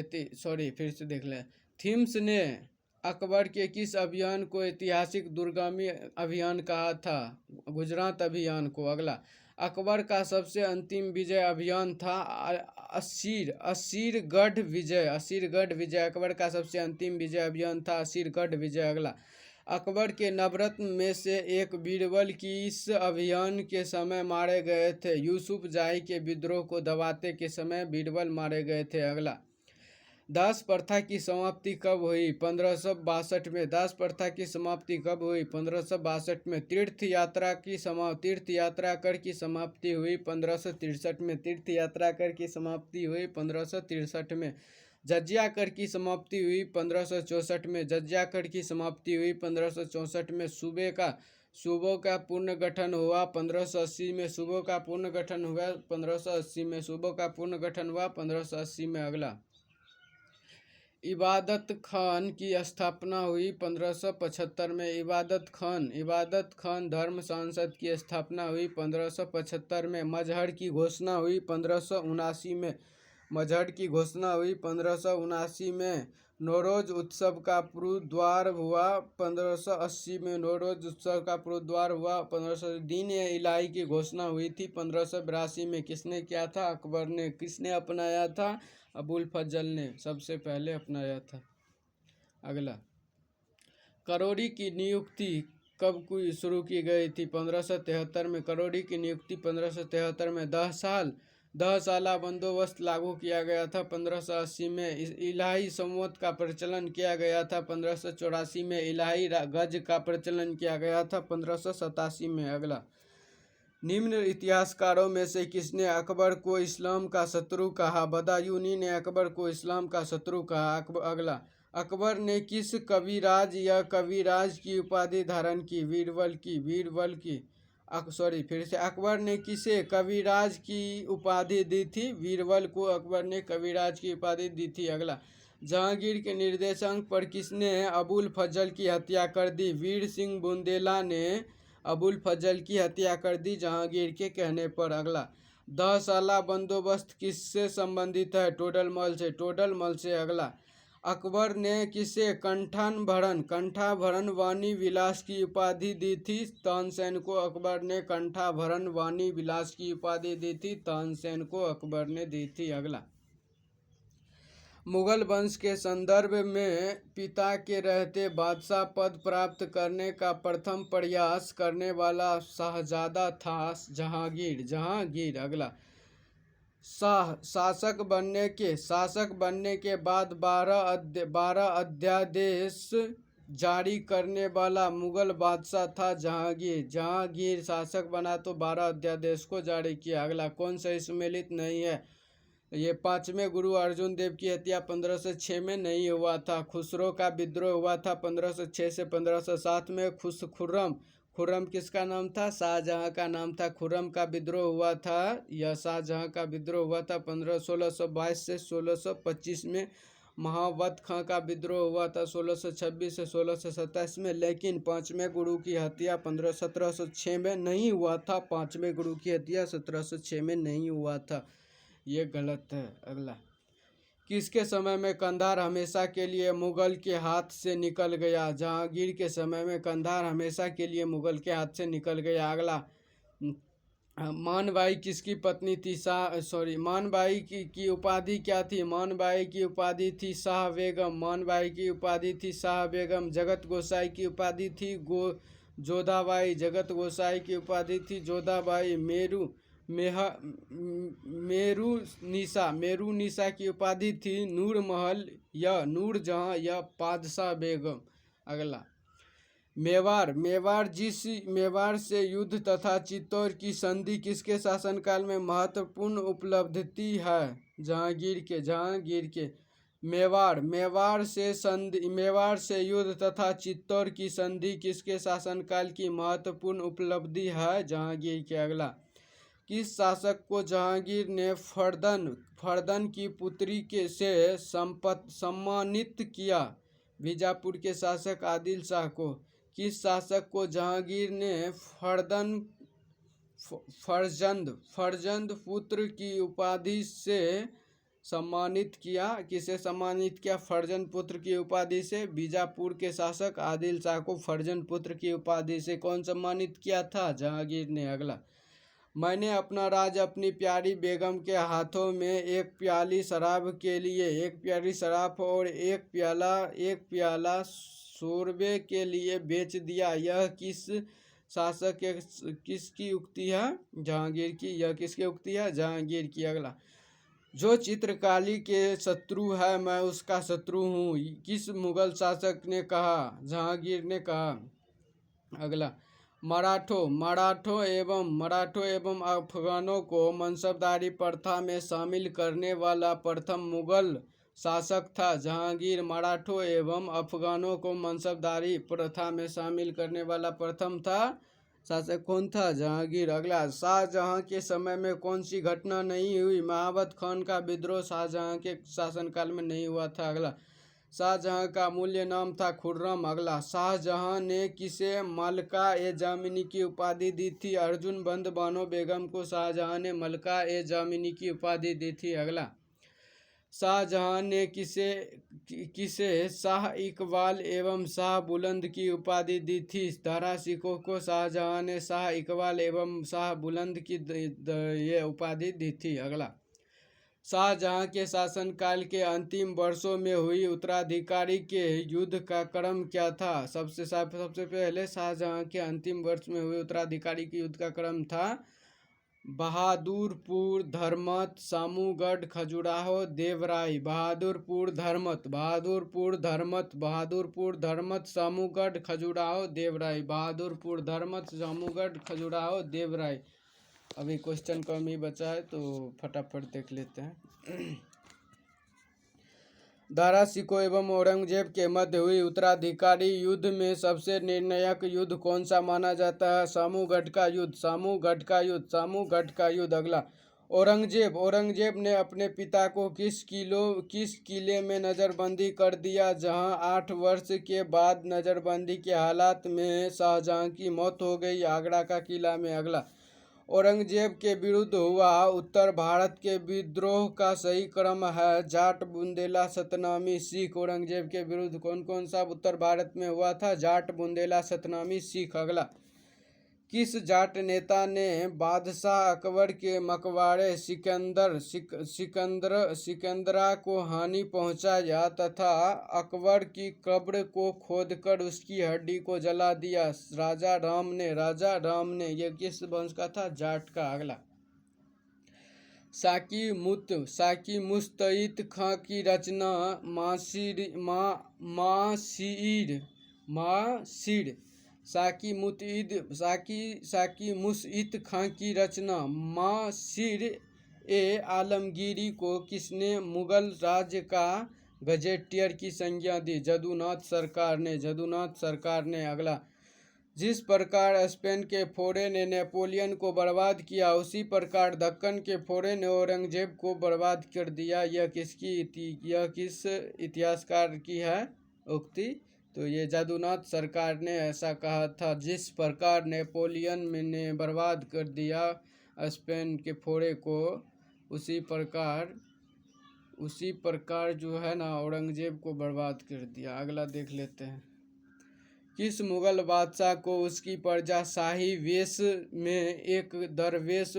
A: फिर से देख लें। थीम्स ने अकबर के किस अभियान को ऐतिहासिक दूरगामी अभियान कहा था? गुजरात अभियान को। अगला, अकबर का सबसे अंतिम विजय अभियान था असीरगढ़ विजय अकबर का सबसे अंतिम विजय अभियान था असीरगढ़ विजय। अगला, अकबर के नवरत्न में से एक बीरबल किस अभियान के समय मारे गए थे? यूसुफ जाही के विद्रोह को दबाते के समय बीरबल मारे गए थे। अगला, दास प्रथा की समाप्ति कब हुई? 1562 में। दास प्रथा की समाप्ति कब हुई? 1562 में। तीर्थ यात्रा कर की समाप्ति हुई 1563 में। तीर्थ यात्रा कर की समाप्ति हुई 1563 में। जजिया कर की समाप्ति हुई 1564 में। जजिया कर की समाप्ति हुई 1564 में। सूबों का पुनर्गठन हुआ 1580 में। सूबों का पुनर्गठन हुआ 1580 में। सूबों का पुनर्गठन हुआ 1580 में। अगला, इबादत खान की स्थापना हुई 1575 में। इबादत खान धर्म सांसद की स्थापना हुई 1575 में। मजहर की घोषणा हुई 1579 में। मजहर की घोषणा हुई 1579 में। नौरोज उत्सव का पुरुद्वार हुआ 1580 में। नौरोज उत्सव का पुरुद्वार हुआ 1500। दीन इलाही की घोषणा हुई थी 1582 में। किसने किया था? अकबर ने। किसने अपनाया था? अबुल फजल ने सबसे पहले अपनाया था। अगला, करोड़ी की नियुक्ति कब शुरू की गई थी? 1573 में। करोड़ी की नियुक्ति 1573 में। 10 साला बंदोबस्त लागू किया गया था 1580 में। इलाही संवत का प्रचलन किया गया था 1584 में। इलाही गज का प्रचलन किया गया था 1587 में। अगला, निम्न इतिहासकारों में से किसने अकबर को इस्लाम का शत्रु कहा? बदायूनी ने अकबर को इस्लाम का शत्रु कहा। अगला, अकबर ने किस कविराज या कविराज की उपाधि धारण की? अकबर ने किसे कविराज की उपाधि दी थी? बीरबल को अकबर ने कविराज की उपाधि दी थी। अगला, जहांगीर के निर्देशांक पर किसने अबुल फजल की हत्या कर दी? वीर सिंह बुंदेला ने अबुल फजल की हत्या कर दी जहांगीर के कहने पर। अगला, 10 साला बंदोबस्त किससे संबंधित है? टोडरमल से। अगला, अकबर ने किसे कंठाभरण वाणी विलास की उपाधि दी थी? तानसेन को अकबर ने कंठाभरण वाणी विलास की उपाधि दी थी। तानसेन को अकबर ने दी थी। अगला, मुगल वंश के संदर्भ में पिता के रहते बादशाह पद प्राप्त करने का प्रथम प्रयास करने वाला शाहजादा था जहांगीर। अगला, शासक बनने के बाद 12 अध्यादेश जारी करने वाला मुगल बादशाह था जहांगीर शासक बना तो 12 अध्यादेश को जारी किया। अगला, कौन सा सम्मिलित नहीं है? ये 5वें गुरु अर्जुन देव की हत्या 1506 में नहीं हुआ था। खुसरो का विद्रोह हुआ था 1506 से 1507 में। खुर्रम किसका नाम था? शाहजहां का नाम था। खुर्रम का विद्रोह हुआ था, यह शाहजहां का विद्रोह हुआ था 1622 से 1625 में। महावत खां का विद्रोह हुआ था 1626 से 1627 में। लेकिन 5वें गुरु की हत्या 1706 में नहीं हुआ था। 5वें गुरु की हत्या 1706 में नहीं हुआ था, ये गलत है। अगला, किसके समय में कंधार हमेशा के लिए मुगल के हाथ से निकल गया? जहांगीर के समय में कंधार हमेशा के लिए मुगल के हाथ से निकल गया। अगला, मानबाई किसकी पत्नी थी? मानबाई की उपाधि क्या थी? मानबाई की उपाधि थी शाह बेगम। जगत गोसाई की उपाधि थी जोधाबाई। जगत गोसाई की उपाधि थी जोधाबाई। मेरू निशा की उपाधि थी नूर महल या नूरजहां या पादशाह बेगम। अगला, मेवाड़ से युद्ध तथा चित्तौड़ की संधि किसके शासनकाल में महत्वपूर्ण उपलब्धि थी है? जहांगीर के। मेवाड़ से युद्ध तथा चित्तौड़ की संधि किसके शासनकाल की महत्वपूर्ण उपलब्धि है? जहांगीर के। अगला, किस शासक को जहांगीर ने फर्दन की पुत्री से सम्मानित किया? बीजापुर के शासक आदिल शाह को। किस शासक को जहांगीर ने फर्जंद पुत्र की उपाधि से सम्मानित किया? किसे सम्मानित किया? फर्जंद पुत्र की उपाधि से। बीजापुर के शासक आदिल शाह को फर्जंद पुत्र की उपाधि से कौन सम्मानित किया था? जहांगीर ने। अगला, मैंने अपना राज अपनी प्यारी बेगम के हाथों में एक प्याली शराब के लिए, एक प्याली शराब और एक प्याला शोरबे के लिए बेच दिया। यह किस शासक के किसकी उक्ति है? जहांगीर की। यह किसकी उक्ति है? जहांगीर की। अगला, जो चित्रकारी के शत्रु है मैं उसका शत्रु हूँ, किस मुगल शासक ने कहा? जहांगीर ने कहा। अगला, मराठों एवं अफगानों को मनसबदारी प्रथा में शामिल करने वाला प्रथम मुगल शासक था जहांगीर। मराठों एवं अफगानों को मनसबदारी प्रथा में शामिल करने वाला प्रथम शासक कौन था? जहांगीर। अगला, शाहजहां के समय में कौन सी घटना नहीं हुई? महाबत खान का विद्रोह शाहजहां के शासनकाल में नहीं हुआ था। अगला, शाहजहां का मूल्य नाम था खुर्रम। अगला, शाहजहां ने किसे मलका ए जामिनी की उपाधि दी थी? अर्जुन बंद बानो बेगम को शाहजहां ने मलका ए जामिनी की उपाधि दी थी। अगला, शाहजहां ने किसे शाह इकबाल एवं शाह बुलंद की उपाधि दी थी? दारा सिकोह को शाहजहां ने शाह इकबाल एवं शाह बुलंद की ये उपाधि दी थी। अगला, शाहजहां के शासनकाल के अंतिम वर्षों में हुई उत्तराधिकारी के युद्ध का क्रम क्या था? सबसे पहले शाहजहां के अंतिम वर्ष में हुए उत्तराधिकारी के युद्ध का क्रम था बहादुरपुर, धर्मत, सामूगढ़, खजुराहो, देवराई। बहादुरपुर, धर्मत, सामूगढ़, खजुराहो, देवराई। बहादुरपुर, धर्मत, सामूगढ़, खजुराहो, देवराई। अभी क्वेश्चन कम ही बचा है तो फटाफट देख लेते हैं। दारा सिकोह एवं औरंगजेब के मध्य हुई उत्तराधिकारी युद्ध में सबसे निर्णायक युद्ध कौन सा माना जाता है? सामूगढ़ का युद्ध। अगला, औरंगजेब ने अपने पिता को किस किले में नज़रबंदी कर दिया जहां 8 वर्ष के बाद नज़रबंदी के हालात में शाहजहां की मौत हो गई? आगरा का किला में। अगला, औरंगजेब के विरुद्ध हुआ उत्तर भारत के विद्रोह का सही क्रम है? जाट, बुंदेला, सतनामी, सिख। औरंगजेब के विरुद्ध कौन कौन सा उत्तर भारत में हुआ था? जाट, बुंदेला, सतनामी, सिख। अगला, किस जाट नेता ने बादशाह अकबर के मकबरे सिकंदरा को हानि पहुंचाया तथा अकबर की कब्र को खोदकर उसकी हड्डी को जला दिया? राजा राम ने। यह किस वंश का था? जाट का। अगला, साकी मुस्तईद खां की रचना मासीर। साकी मुस्तईद खां की रचना मासीर ए आलमगीरी को किसने मुगल राज्य का गजेटियर की संज्ञा दी? जदुनाथ सरकार ने। अगला, जिस प्रकार स्पेन के फोड़े ने नेपोलियन को बर्बाद किया उसी प्रकार दक्कन के फोड़े ने औरंगजेब को बर्बाद कर दिया। यह किस इतिहासकार की है उक्ति? तो ये जदुनाथ सरकार ने ऐसा कहा था। जिस प्रकार नेपोलियन ने बर्बाद कर दिया स्पेन के फोड़े को उसी प्रकार जो है ना औरंगजेब को बर्बाद कर दिया। अगला देख लेते हैं, किस मुगल बादशाह को उसकी प्रजा शाही वेश में एक दरवेश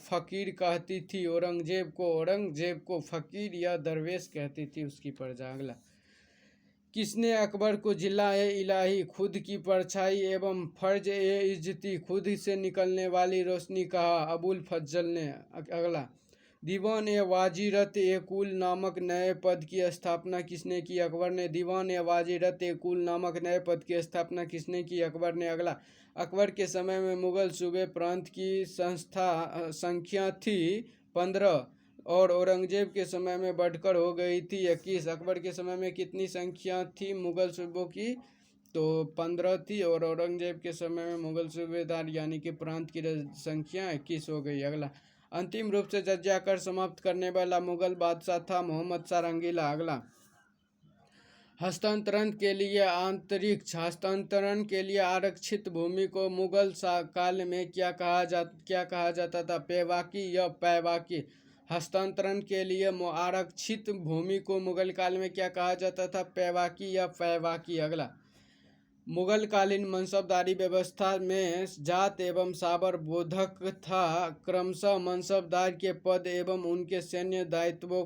A: फकीर कहती थी? औरंगजेब को फकीर या दरवेश कहती थी उसकी प्रजा। अगला, किसने अकबर को जिला-ए-इलाही, खुद की परछाई एवं फर्ज-ए-इज्जती, खुद से निकलने वाली रोशनी कहा? अबुल फज्जल ने। अगला, दीवान-ए-वाजीरत-ए-कुल नामक नए पद की स्थापना किसने की? अकबर ने। दीवान-ए-वाजीरत-ए-कुल नामक नए पद की स्थापना किसने की? अकबर ने। अगला, अकबर के समय में मुगल सूबे प्रांत की संख्या थी 15 और औरंगजेब के समय में बढ़कर हो गई थी 21। अकबर के समय में कितनी संख्या थी मुगल सूबों की? तो 15 थी और औरंगजेब के समय में मुगल सूबेदार यानी कि प्रांत की संख्या 21 हो गई। अगला, अंतिम रूप से जजिया कर समाप्त करने वाला मुगल बादशाह था मोहम्मद शाह रंगीला। अगला, हस्तांतरण के लिए आरक्षित भूमि को मुगल काल में क्या कहा जाता था? पेवाकी या पैवाकी। हस्तांतरण के लिए आरक्षित भूमि को मुगल काल में क्या कहा जाता था? पेवाकी या पैवाकी। अगला, मुगलकालीन मनसबदारी व्यवस्था में जात एवं साबर बोधक था। क्रमशः मनसबदार के पद एवं उनके सैन्य दायित्वों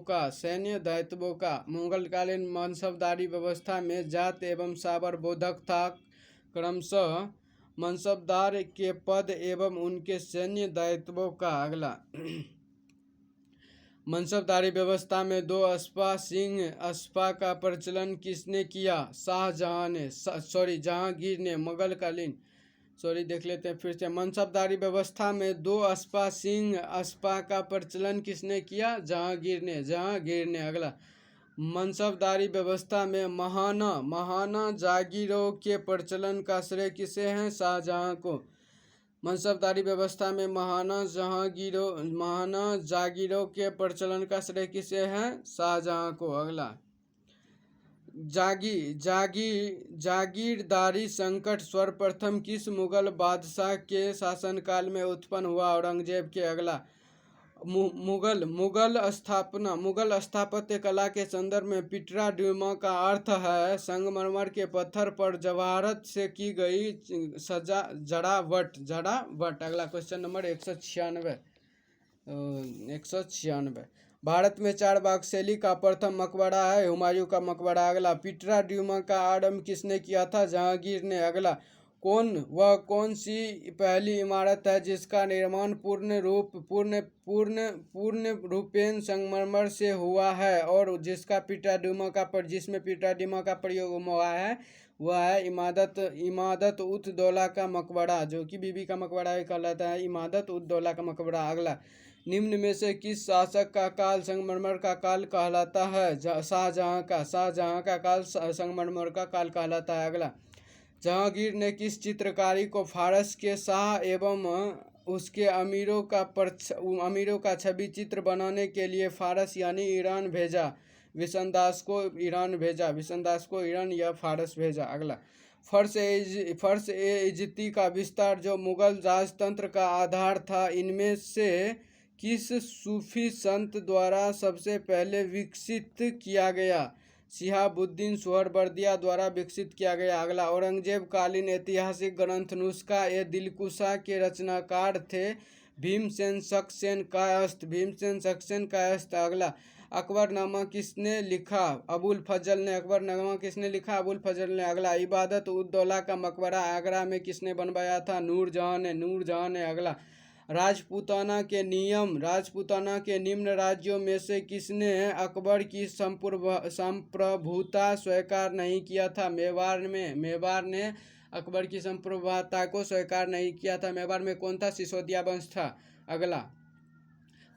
A: का मुगलकालीन मनसबदारी व्यवस्था में जात एवं साबर बोधक था। क्रमशः मनसबदार के पद एवं उनके सैन्य दायित्वों का अगला मनसबदारी व्यवस्था में दो अस्पा सिंह अस्पा का प्रचलन किसने किया? शाहजहां ने जहांगीर ने। मुगलकालीन देख लेते हैं फिर से। मनसबदारी व्यवस्था में दो अस्पा सिंह अस्पा का प्रचलन किसने किया? जहांगीर ने। अगला मनसबदारी व्यवस्था में महाना जागीरों के प्रचलन का श्रेय किसे है? शाहजहां को। मनसबदारी व्यवस्था में महाना जागीरों के प्रचलन का श्रेय किसे है? शाहजहां को। अगला जागीरदारी संकट सर्वप्रथम किस मुगल बादशाह के शासनकाल में उत्पन्न हुआ? औरंगजेब के। अगला मुगल स्थापत्य कला के संदर्भ में पिटरा ड्यूमा का अर्थ है संगमरमर के पत्थर पर जवाहरत से की गई जड़ावट। अगला क्वेश्चन नंबर 196। भारत में 4 बाग शैली का प्रथम मकबरा है हुमायूं का मकबरा। अगला पिटरा ड्यूमा का आरंभ किसने किया था? जहांगीर ने। अगला कौन सी पहली इमारत है जिसका निर्माण पूर्ण रूपेण संगमरमर से हुआ है और जिसमें पिटरा ड्यूमा का प्रयोग हुआ है? वह है इमादत उत दौला का मकबरा, जो कि बीबी का मकबरा कहलाता है, इमादत उत दौला का मकबरा। अगला निम्न में से किस शासक का काल संगमरमर का काल कहलाता है? शाहजहां का काल संगमरमर का काल कहलाता है। अगला जहांगीर ने किस चित्रकारी को फारस के शाह एवं उसके अमीरों का छवि चित्र बनाने के लिए फारस यानी ईरान भेजा? विसनदास को ईरान या फारस भेजा। अगला फर्श ए इजती का विस्तार जो मुगल राजतंत्र का आधार था, इनमें से किस सूफी संत द्वारा सबसे पहले विकसित किया गया? शिहाबुद्दीन सोहरवर्दिया द्वारा विकसित किया गया। अगला औरंगजेब कालीन ऐतिहासिक ग्रंथ नुस्खा ए दिलकुशा के रचनाकार थे भीमसेन सक्सेन कायस्थ। अगला अकबरनामा किसने लिखा? अबुल फजल ने। अबुल फजल ने। अगला इबादत उद दौला का मकबरा आगरा में किसने बनवाया था? नूरजहां ने। अगला राजपूताना के निम्न राज्यों में से किसने अकबर की संप्रभुता स्वीकार नहीं किया था? मेवाड़ ने अकबर की संप्रभुता को स्वीकार नहीं किया था। मेवाड़ में कौन था? सिसोदिया वंश था। अगला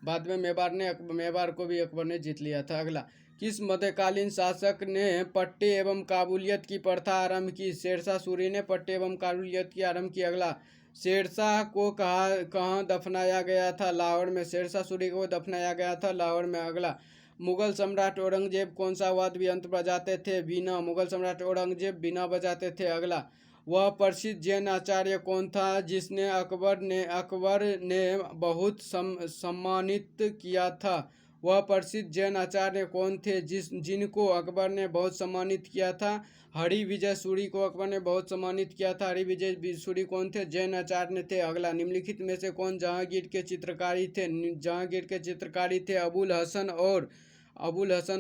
A: बाद में मेवाड़ को भी अकबर ने जीत लिया था। अगला किस मध्यकालीन शासक ने पट्टे एवं काबुलियत की प्रथा आरंभ की? शेरशाह सूरी ने पट्टे एवं काबुलियत की आरंभ की। अगला शेरशाह को कहाँ दफनाया गया था? लाहौर में। शेरशाह सूरी को दफनाया गया था लाहौर में। अगला मुगल सम्राट औरंगजेब कौन सा वाद्य यंत्र बजाते थे? बीना। मुगल सम्राट औरंगजेब बीना बजाते थे। अगला वह प्रसिद्ध जैन आचार्य कौन था जिसने अकबर ने बहुत सम्मानित किया था? वह प्रसिद्ध जैन आचार्य कौन थे जिनको अकबर ने बहुत सम्मानित किया था? हरिविजय सूरी को अकबर ने बहुत सम्मानित किया था। हरिविजय सूरी कौन थे? जैन आचार्य थे। अगला निम्नलिखित में से कौन जहांगीर के चित्रकारी थे? जहांगीर के चित्रकारी थे अबुल हसन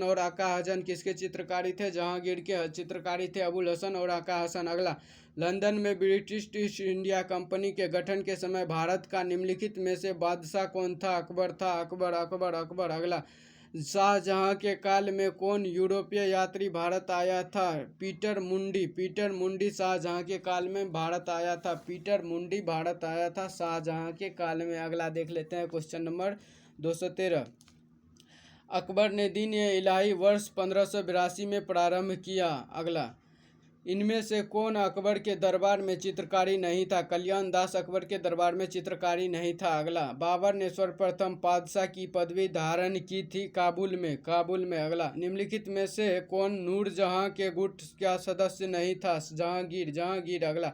A: और आका हसन। किसके चित्रकारी थे? जहांगीर के चित्रकारी थे अबुल हसन और आका हसन। अगला लंदन में ब्रिटिश ईस्ट इंडिया कंपनी के गठन के समय भारत का निम्नलिखित में से बादशाह कौन था? अकबर था। अकबर। अगला शाहजहां के काल में कौन यूरोपीय यात्री भारत आया था? पीटर मुंडी शाहजहां के काल में भारत आया था। शाहजहां के काल में। अगला देख लेते हैं क्वेश्चन नंबर 213। अकबर ने दीन-ए-इलाही वर्ष 1582 में प्रारंभ किया। अगला इनमें से कौन अकबर के दरबार में चित्रकारी नहीं था? कल्याण दास अकबर के दरबार में चित्रकारी नहीं था। अगला बाबर ने सर्वप्रथम पादशाह की पदवी धारण की थी काबुल में। अगला निम्नलिखित में से कौन नूरजहां के गुट का सदस्य नहीं था? जहांगीर। अगला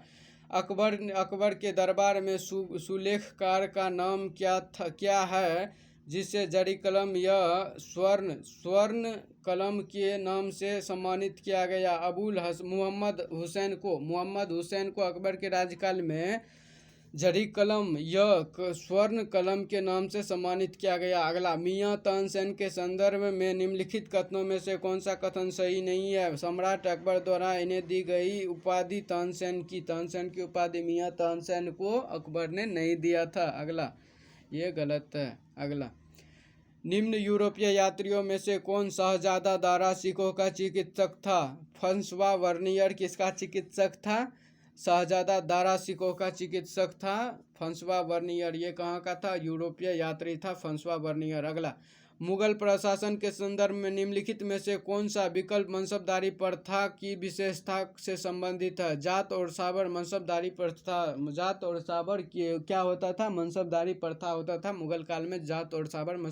A: अकबर के दरबार में सुलेखकार का नाम क्या है जिसे जड़ी कलम या स्वर्ण कलम के नाम से सम्मानित किया गया। मोहम्मद हुसैन को अकबर के राज्यकाल में जड़ी कलम या स्वर्ण कलम के नाम से सम्मानित किया गया। अगला, मियां तानसेन के संदर्भ में निम्नलिखित कथनों में से कौन सा कथन सही नहीं है? सम्राट अकबर द्वारा इन्हें दी गई उपाधि तानसेन की उपाधि मियां तानसेन को अकबर ने नहीं दिया था। अगला, ये गलत है। अगला, निम्न यूरोपीय यात्रियों में से कौन शहजादा दारा सिकोह का चिकित्सक था? फ्रांसवा वर्नियर किसका चिकित्सक था? शहजादा दारा सिकोह का चिकित्सक था फ्रांसवा वर्नियर। ये कहाँ का था? यूरोपीय यात्री था फ्रांसवा वर्नियर। अगला, मुगल प्रशासन के संदर्भ में निम्नलिखित में से कौन सा विकल्प मनसबदारी प्रथा की विशेषता से संबंधित है? जात और साबर मनसबदारी प्रथा। जात और साबर क्या होता था? मनसबदारी प्रथा होता था मुगल काल में। जात और साबर